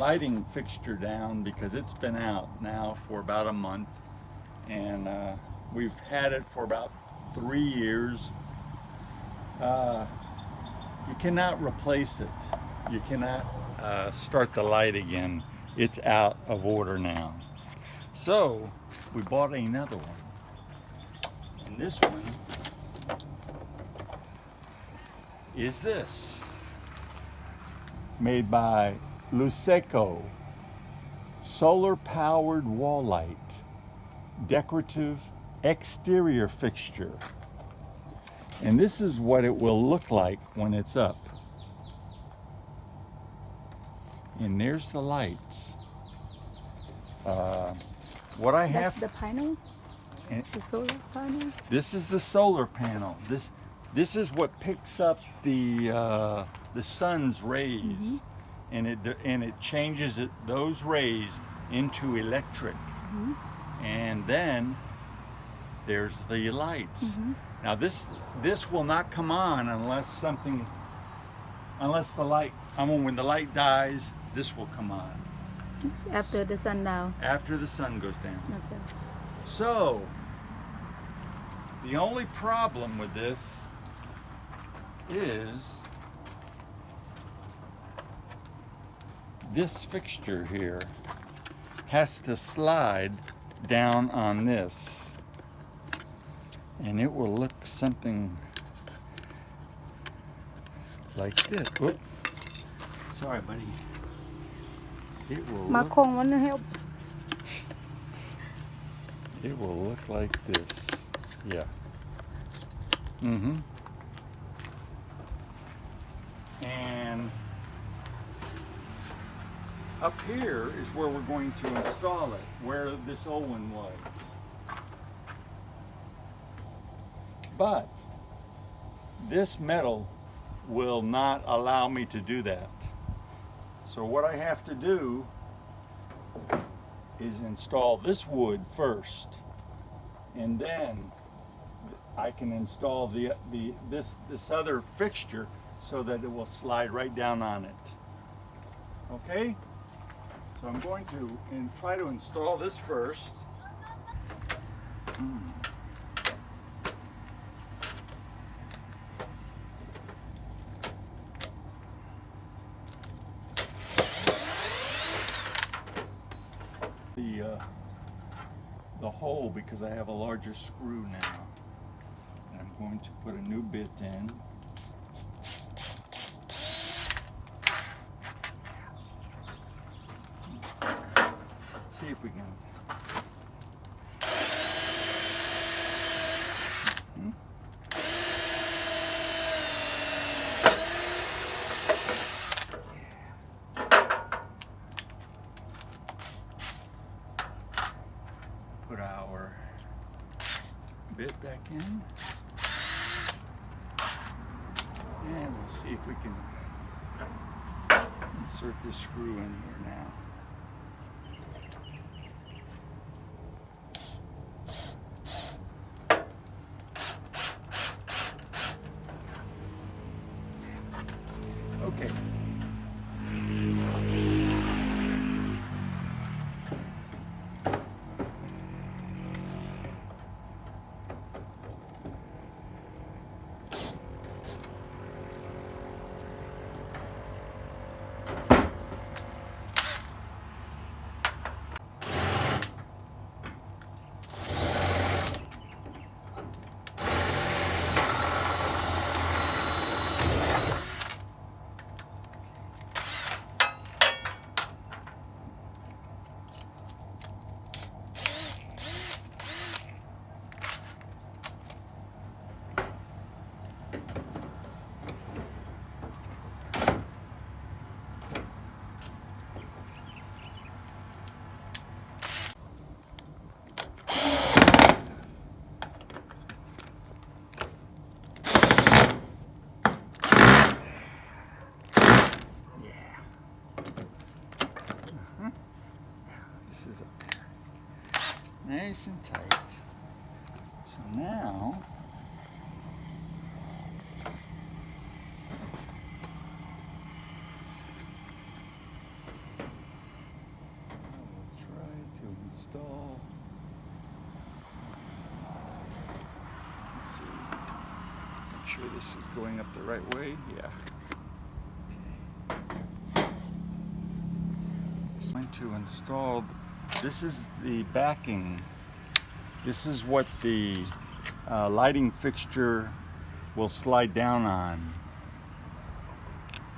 lighting fixture down because it's been out now for about a month, and we've had it for about 3 years. You cannot replace it. You cannot start the light again. It's out of order now. So we bought another one. And this one is this. Made by Luceco. Solar powered wall light. Decorative exterior fixture. And this is what it will look like when it's up. And there's the lights. What I have. That's the panel? The solar panel? This is the solar panel. This is what picks up the sun's rays, and it changes those rays into electric. And then there's the lights. Now this will not come on unless the light. When the light dies, this will come on. After the sun down. After the sun goes down. Okay. So the only problem with this is this fixture here has to slide down on this, and it will look something like this. Oop. Sorry, buddy. It will Macron want to help. It will look like this. Yeah. And up here is where we're going to install it, where this old one was. But this metal will not allow me to do that. So what I have to do is install this wood first, and then I can install this other fixture so that it will slide right down on it. Okay? So I'm going to try to install this first. The hole, because I have a larger screw now, and I'm going to put a new bit in. See if we can. Put our bit back in, and we'll see if we can insert this screw in here now. Okay. Nice and tight. So now install. Let's see. Make sure this is going up the right way. Yeah. It's going to install. This is the backing. This is what the lighting fixture will slide down on.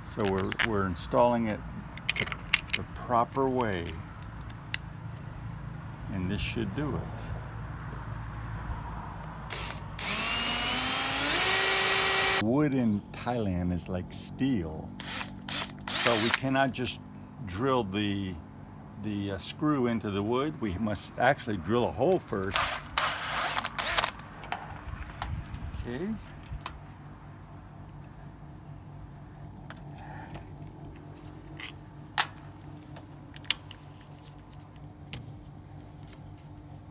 So we're installing it the proper way, and this should do it. Wood in Thailand is like steel, so we cannot just drill the screw into the wood. We must actually drill a hole first. Okay.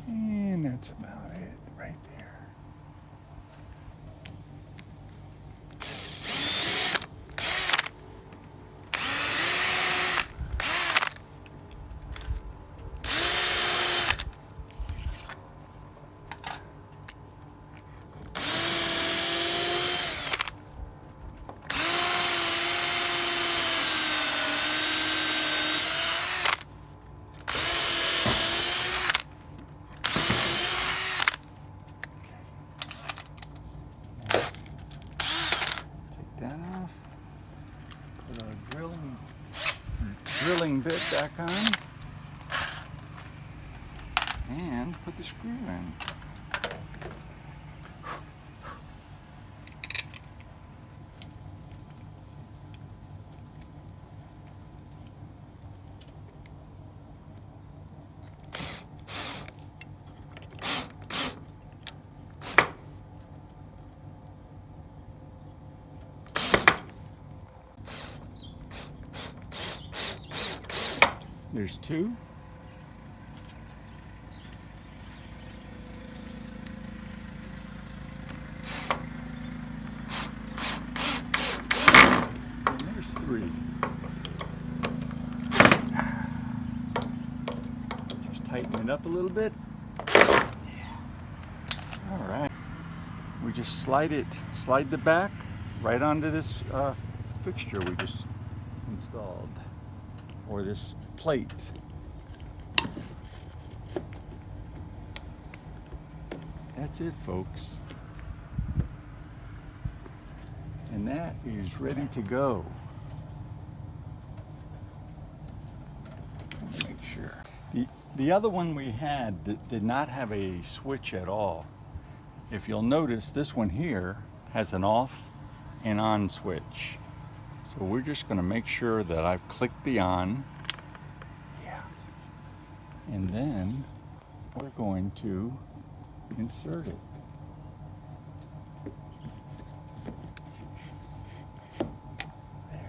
And that's about it right there. That off. Put our drilling bit back on, and put the screw in. There's two. And there's three. Just tighten it up a little bit. Yeah. All right. We just slide the back right onto this fixture we just installed, or this plate. That's it, folks. And that is ready to go. Let me make sure. The other one we had did not have a switch at all. If you'll notice, this one here has an off and on switch. So we're just going to make sure that I've clicked the on. And then we're going to insert it. There.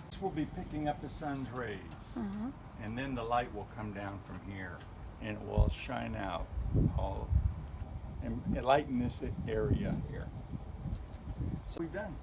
This will be picking up the sun's rays, and then the light will come down from here, and it will shine out all and lighten this area here. So we've done.